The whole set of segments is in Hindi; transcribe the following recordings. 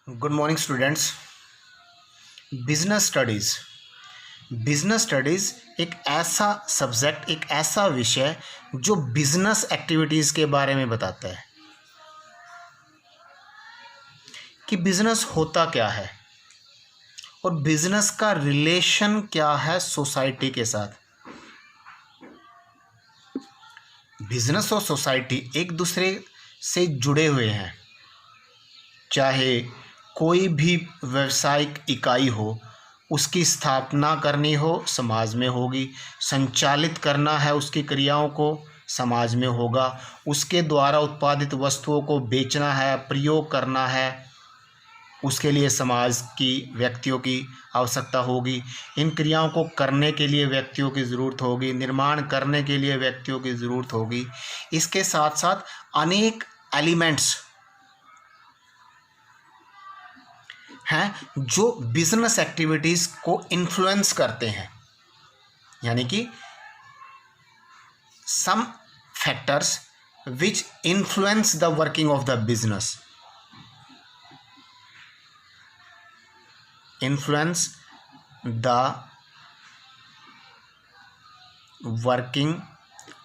Good morning students. Business studies एक ऐसा सब्जेक्ट, एक ऐसा विषय जो बिजनेस एक्टिविटीज़ के बारे में बताता है कि बिजनेस होता क्या है और बिजनेस का रिलेशन क्या है सोसाइटी के साथ। बिजनेस और सोसाइटी एक दूसरे से जुड़े हुए हैं। चाहे कोई भी व्यावसायिक इकाई हो, उसकी स्थापना करनी हो समाज में होगी, संचालित करना है उसकी क्रियाओं को समाज में होगा, उसके द्वारा उत्पादित वस्तुओं को बेचना है, प्रयोग करना है, उसके लिए समाज की व्यक्तियों की आवश्यकता होगी। इन क्रियाओं को करने के लिए व्यक्तियों की ज़रूरत होगी, निर्माण करने के लिए व्यक्तियों की ज़रूरत होगी। इसके साथ साथ अनेक एलिमेंट्स हैं जो बिजनेस एक्टिविटीज़ को इन्फ्लुएंस करते हैं, यानी कि some factors which influence the working of the business, influence the working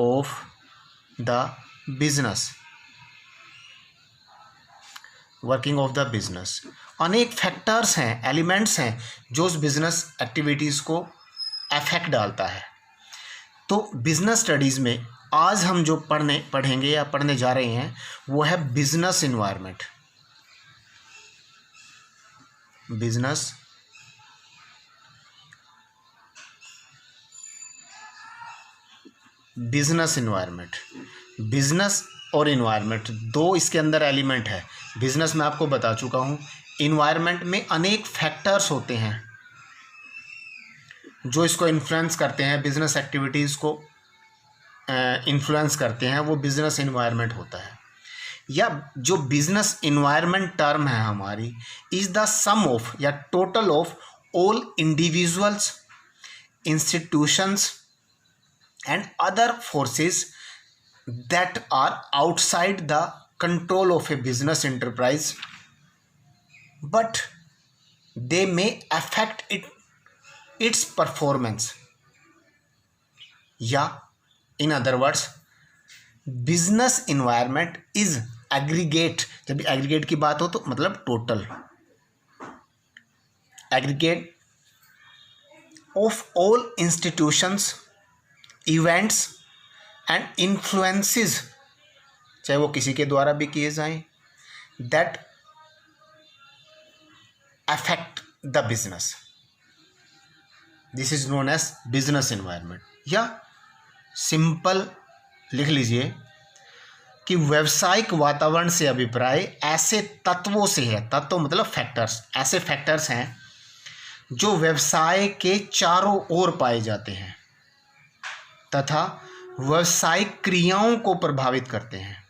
of the business, working of the business. अनेक फैक्टर्स हैं, एलिमेंट्स हैं जो उस बिजनेस एक्टिविटीज़ को अफेक्ट डालता है। तो बिजनेस स्टडीज़ में आज हम जो पढ़ेंगे या पढ़ने जा रहे हैं वो है business environment. Business environment, business और इन्वायरमेंट दो इसके अंदर एलिमेंट है। बिजनेस में आपको बता चुका हूँ, इन्वायरमेंट में अनेक फैक्टर्स होते हैं जो इसको इन्फ्लुएंस करते हैं, बिजनेस एक्टिविटीज़ को इन्फ्लुएंस करते हैं, वो बिजनेस इन्वायरमेंट होता है। या जो बिजनेस इन्वायरमेंट टर्म है हमारी, इज़ द सम ऑफ या total of all individuals, institutions and other forces that are outside the control of a business enterprise, but they may affect its performance. या in other words, business environment is aggregate। जब एग्रीगेट की बात हो तो मतलब total, aggregate of all institutions, events and influences, चाहे वो किसी के द्वारा भी किए जाएं, that affect the business. This is known as business environment. या सिंपल लिख लीजिए कि व्यावसायिक वातावरण से अभिप्राय ऐसे तत्वों से है, तत्व मतलब फैक्टर्स, ऐसे फैक्टर्स हैं जो व्यवसाय के चारों ओर पाए जाते हैं तथा व्यावसायिक क्रियाओं को प्रभावित करते हैं।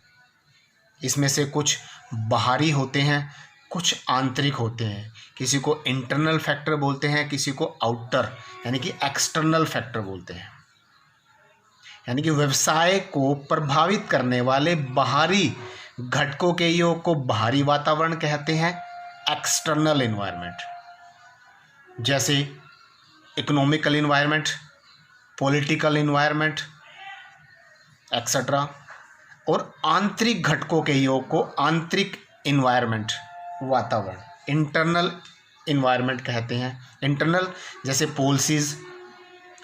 इसमें से कुछ बाहरी होते हैं, कुछ आंतरिक होते हैं। किसी को इंटरनल फैक्टर बोलते हैं, किसी को आउटर यानी कि एक्सटर्नल फैक्टर बोलते हैं। यानी कि व्यवसाय को प्रभावित करने वाले बाहरी घटकों के योग को बाहरी वातावरण कहते हैं, एक्सटर्नल इन्वायरमेंट। जैसे economical environment, political environment etcetera. और आंतरिक घटकों के योग को आंतरिक इन्वायरमेंट, वातावरण, इंटरनल इन्वायरमेंट कहते हैं। इंटरनल जैसे पॉलिसीज,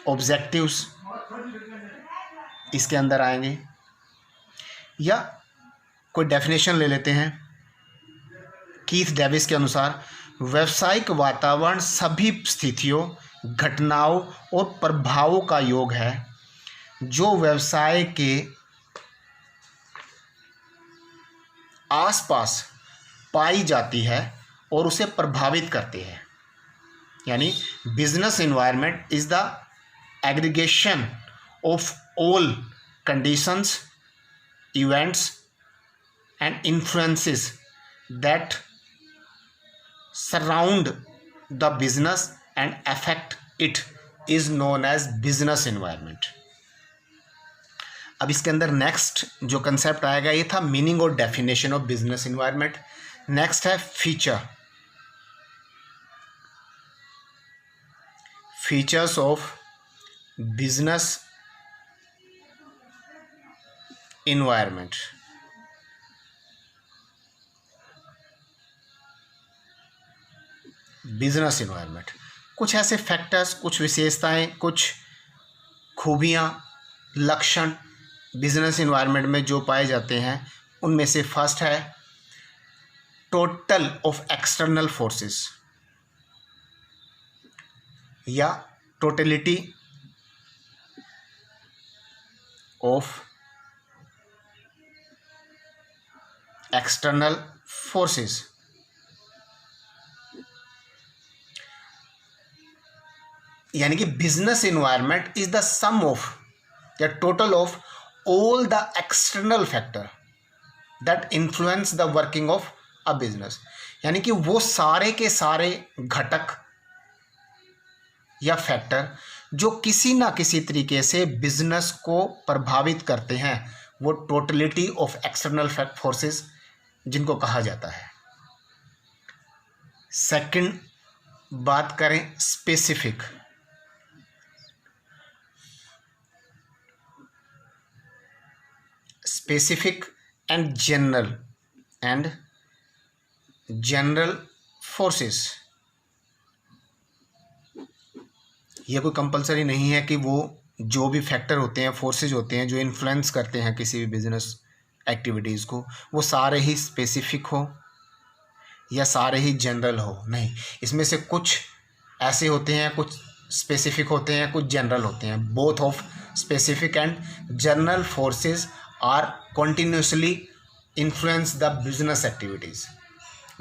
ऑब्जेक्टिव्स इसके अंदर आएंगे। या कोई डेफिनेशन ले लेते हैं कीथ डेविस के अनुसार, व्यावसायिक वातावरण सभी स्थितियों, घटनाओं और प्रभावों का योग है जो व्यवसाय के आसपास पाई जाती है और उसे प्रभावित करती है। यानी business environment is the aggregation of all conditions, events and influences that surround the business and affect it, is known as business environment. अब इसके अंदर नेक्स्ट जो कंसेप्ट आएगा ये था मीनिंग और definition of business environment. Next है feature. Features of business environment. Business environment, कुछ ऐसे फैक्टर्स, कुछ विशेषताएं, कुछ खूबियां, लक्षण बिजनेस इन्वायरमेंट में जो पाए जाते हैं, उनमें से फर्स्ट है टोटल ऑफ एक्सटर्नल फोर्सेस या टोटलिटी ऑफ एक्सटर्नल फोर्सेस। यानी कि business environment is the sum of या total of all the external factor that influence the working of a business. यानी कि वो सारे के सारे घटक या फैक्टर जो किसी ना किसी तरीके से बिजनेस को प्रभावित करते हैं, वो टोटलिटी ऑफ एक्सटर्नल फोर्सेस जिनको कहा जाता है। सेकंड बात करें specific. Specific and general forces. ये कोई कंपलसरी नहीं है कि वो जो भी फैक्टर होते हैं, फोर्सेज होते हैं जो इन्फ्लुएंस करते हैं किसी भी बिजनेस एक्टिविटीज़ को, वो सारे ही स्पेसिफिक हो या सारे ही जनरल हो, नहीं। इसमें से कुछ ऐसे होते हैं, कुछ स्पेसिफिक होते हैं, कुछ जनरल होते हैं। Both of specific and general forces are continuously influence the business activities.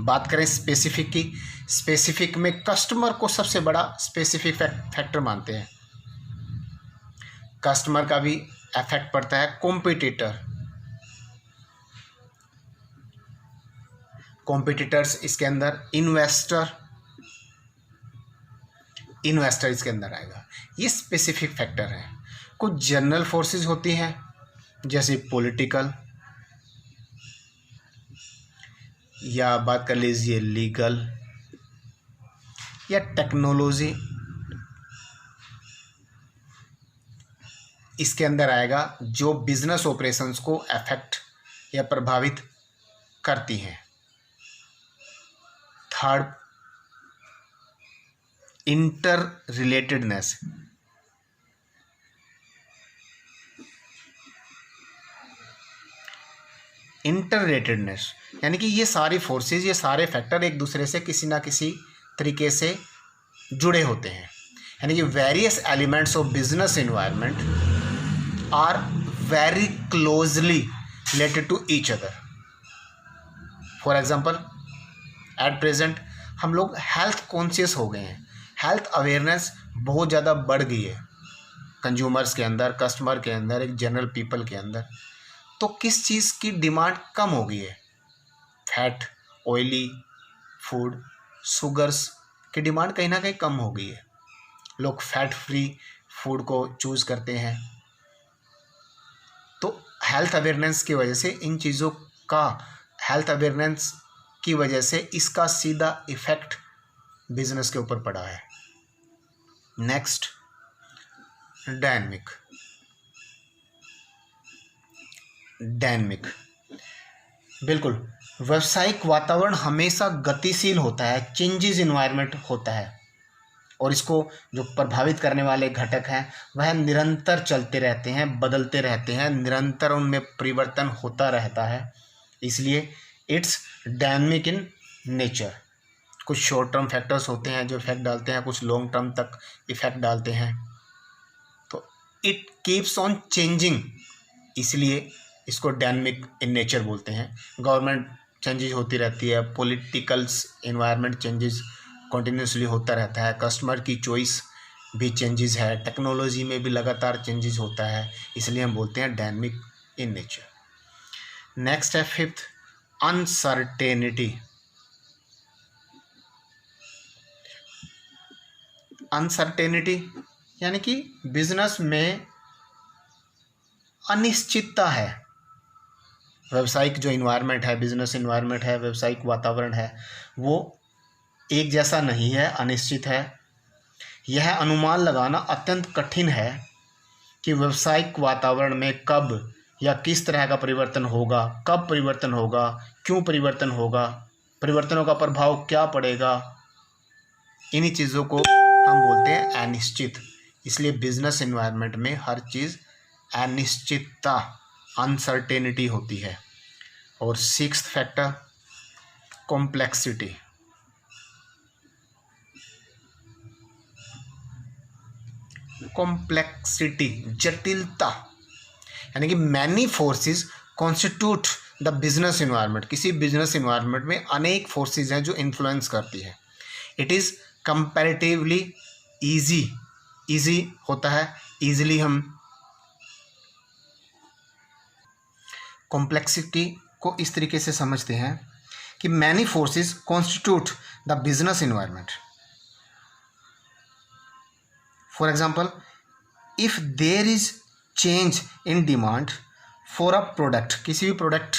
बात करें स्पेसिफिक की, स्पेसिफिक में कस्टमर को सबसे बड़ा स्पेसिफिक फैक्टर मानते हैं। कस्टमर का भी इफेक्ट पड़ता है। कॉम्पिटिटर्स इसके अंदर, इन्वेस्टर इसके अंदर आएगा। ये स्पेसिफिक फैक्टर हैं। कुछ जनरल फोर्सेस होती हैं जैसे पॉलिटिकल, या बात कर लीजिए लीगल या टेक्नोलॉजी, इसके अंदर आएगा, जो बिजनेस ऑपरेशंस को अफेक्ट या प्रभावित करती हैं। Third, inter relatedness. यानी कि ये सारी फोर्सेस, ये सारे फैक्टर एक दूसरे से किसी ना किसी तरीके से जुड़े होते हैं। यानी कि various elements of business environment are very closely related to each other. For example, at present हम लोग हेल्थ कॉन्शियस हो गए हैं, हेल्थ अवेयरनेस बहुत ज़्यादा बढ़ गई है कंज्यूमर्स के अंदर, कस्टमर के अंदर, एक जनरल पीपल के अंदर। तो किस चीज़ की डिमांड कम हो गई है? फैट, ऑयली फूड, शुगर्स की डिमांड कहीं ना कहीं कम हो गई है। लोग फैट फ्री फूड को चूज़ करते हैं। तो हेल्थ अवेयरनेस की वजह से इन चीज़ों का, हेल्थ अवेयरनेस की वजह से इसका सीधा इफेक्ट बिजनेस के ऊपर पड़ा है। Next, dynamic. बिल्कुल, व्यावसायिक वातावरण हमेशा गतिशील होता है, चेंजेस इन्वायरमेंट होता है, और इसको जो प्रभावित करने वाले घटक हैं वह निरंतर चलते रहते हैं, बदलते रहते हैं, निरंतर उनमें परिवर्तन होता रहता है। इसलिए इट्स डायनेमिक इन नेचर। कुछ शॉर्ट टर्म फैक्टर्स होते हैं जो इफेक्ट डालते हैं, कुछ लॉन्ग टर्म तक इफेक्ट डालते हैं। तो इट कीप्स ऑन चेंजिंग, इसलिए इसको डायनेमिक इन नेचर बोलते हैं। गवर्नमेंट चेंजेस होती रहती है, पॉलिटिकल्स इन्वायरमेंट चेंजेस कंटिन्यूसली होता रहता है, कस्टमर की चॉइस भी चेंजेस है, टेक्नोलॉजी में भी लगातार चेंजेस होता है, इसलिए हम बोलते हैं डायनेमिक इन नेचर। नेक्स्ट है फिफ्थ, अनसर्टेनिटी। अनसर्टेनिटी यानी कि बिजनेस में अनिश्चितता है। व्यावसायिक जो इन्वायरमेंट है, बिजनेस इन्वायरमेंट है, व्यावसायिक वातावरण है, वो एक जैसा नहीं है, अनिश्चित है। यह अनुमान लगाना अत्यंत कठिन है कि व्यावसायिक वातावरण में कब या किस तरह का परिवर्तन होगा, कब परिवर्तन होगा, क्यों परिवर्तन होगा, परिवर्तनों का प्रभाव क्या पड़ेगा। इन्हीं चीज़ों को हम बोलते हैं अनिश्चित। इसलिए बिजनेस एनवायरनमेंट में हर चीज़ अनिश्चितता, अनसर्टेनिटी होती है। और सिक्स्थ फैक्टर कॉम्प्लेक्सिटी। कॉम्प्लेक्सिटी जटिलता, यानी कि many forces constitute the business environment. किसी बिजनेस एनवायरनमेंट में अनेक फोर्सेस हैं जो इन्फ्लुएंस करती है। इट इज़ कंपैरेटिवली ईजी होता है, ईजिली हम कॉम्प्लेक्सिटी को इस तरीके से समझते हैं कि many forces constitute the business environment. For example, if there is change in demand for a product, किसी भी प्रोडक्ट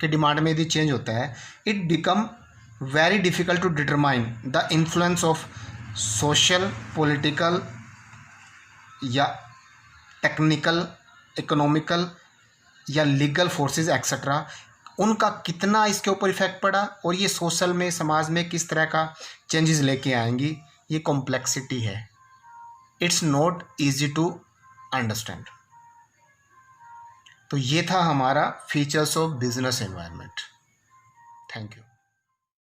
के डिमांड में यदि चेंज होता है, it become very difficult to determine the influence of social, political या टेक्निकल, इकोनॉमिकल या लीगल फोर्सेस एक्सेट्रा, उनका कितना इसके ऊपर इफेक्ट पड़ा और ये सोशल में, समाज में किस तरह का चेंजेस लेके आएंगी। ये कॉम्प्लेक्सिटी है। It's not easy to understand. तो ये था हमारा features of business environment. Thank you.